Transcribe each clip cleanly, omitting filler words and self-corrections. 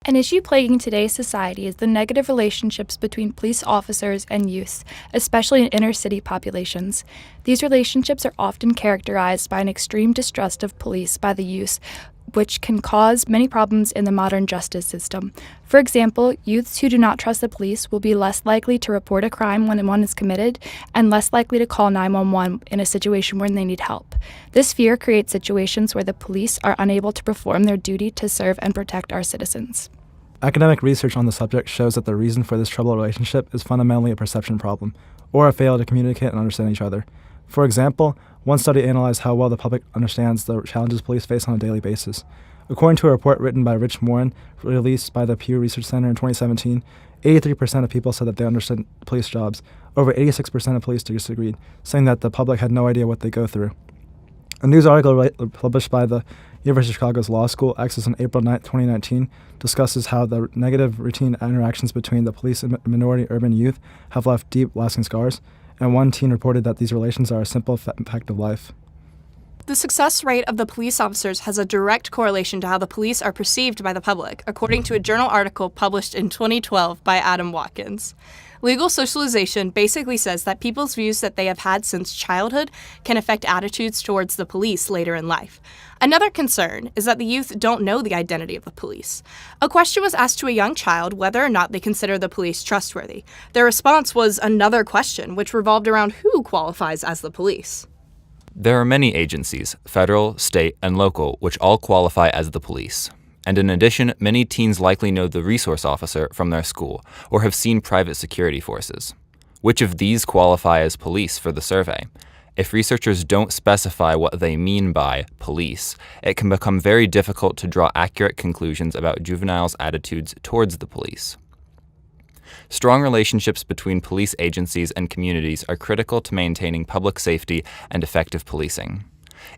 An issue plaguing today's society is the negative relationships between police officers and youth, especially in inner-city populations. These relationships are often characterized by an extreme distrust of police by the youth, which can cause many problems in the modern justice system. For example, youths who do not trust the police will be less likely to report a crime when one is committed and less likely to call 911 in a situation where they need help. This fear creates situations where the police are unable to perform their duty to serve and protect our citizens. Academic research on the subject shows that the reason for this troubled relationship is fundamentally a perception problem, or a failure to communicate and understand each other. For example, one study analyzed how well the public understands the challenges police face on a daily basis. According to a report written by Rich Morin, released by the Pew Research Center in 2017, 83% of people said that they understood police jobs. Over 86% of police disagreed, saying that the public had no idea what they go through. A news article published by the University of Chicago's Law School, Access on April 9, 2019, discusses how the negative routine interactions between the police and minority urban youth have left deep, lasting scars, and one teen reported that these relations are a simple fact of life. The success rate of the police officers has a direct correlation to how the police are perceived by the public, according to a journal article published in 2012 by Adam Watkins. Legal socialization basically says that people's views that they have had since childhood can affect attitudes towards the police later in life. Another concern is that the youth don't know the identity of the police. A question was asked to a young child whether or not they consider the police trustworthy. Their response was another question, which revolved around who qualifies as the police. There are many agencies, federal, state, and local, which all qualify as the police. And in addition, many teens likely know the resource officer from their school or have seen private security forces. Which of these qualify as police for the survey? If researchers don't specify what they mean by police, it can become very difficult to draw accurate conclusions about juveniles' attitudes towards the police. Strong relationships between police agencies and communities are critical to maintaining public safety and effective policing.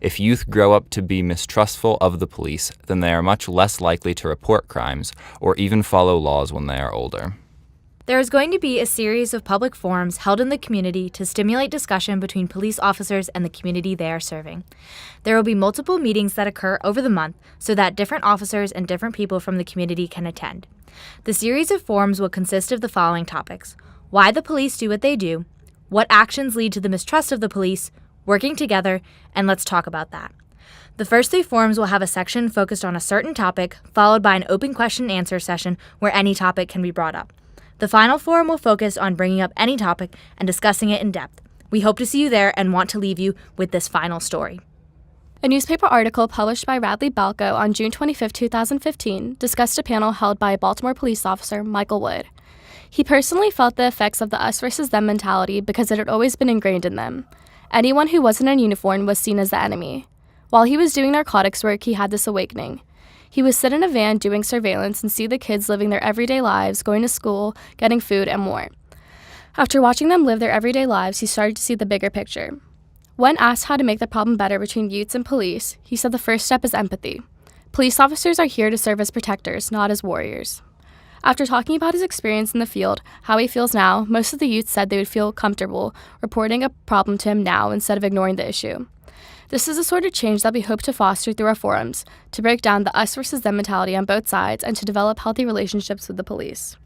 If youth grow up to be mistrustful of the police, then they are much less likely to report crimes or even follow laws when they are older. There is going to be a series of public forums held in the community to stimulate discussion between police officers and the community they are serving. There will be multiple meetings that occur over the month so that different officers and different people from the community can attend. The series of forums will consist of the following topics: why the police do what they do, what actions lead to the mistrust of the police, working together, and let's talk about that. The first 3 forums will have a section focused on a certain topic, followed by an open question and answer session where any topic can be brought up. The final forum will focus on bringing up any topic and discussing it in depth. We hope to see you there and want to leave you with this final story. A newspaper article published by Radley Balco on June 25, 2015, discussed a panel held by Baltimore police officer Michael Wood. He personally felt the effects of the us versus them mentality because it had always been ingrained in them. Anyone who wasn't in uniform was seen as the enemy. While he was doing narcotics work, he had this awakening. He would sit in a van doing surveillance and see the kids living their everyday lives, going to school, getting food, and more. After watching them live their everyday lives, he started to see the bigger picture. When asked how to make the problem better between youths and police, he said the first step is empathy. Police officers are here to serve as protectors, not as warriors. After talking about his experience in the field, how he feels now, most of the youth said they would feel comfortable reporting a problem to him now instead of ignoring the issue. This is the sort of change that we hope to foster through our forums, to break down the us versus them mentality on both sides and to develop healthy relationships with the police.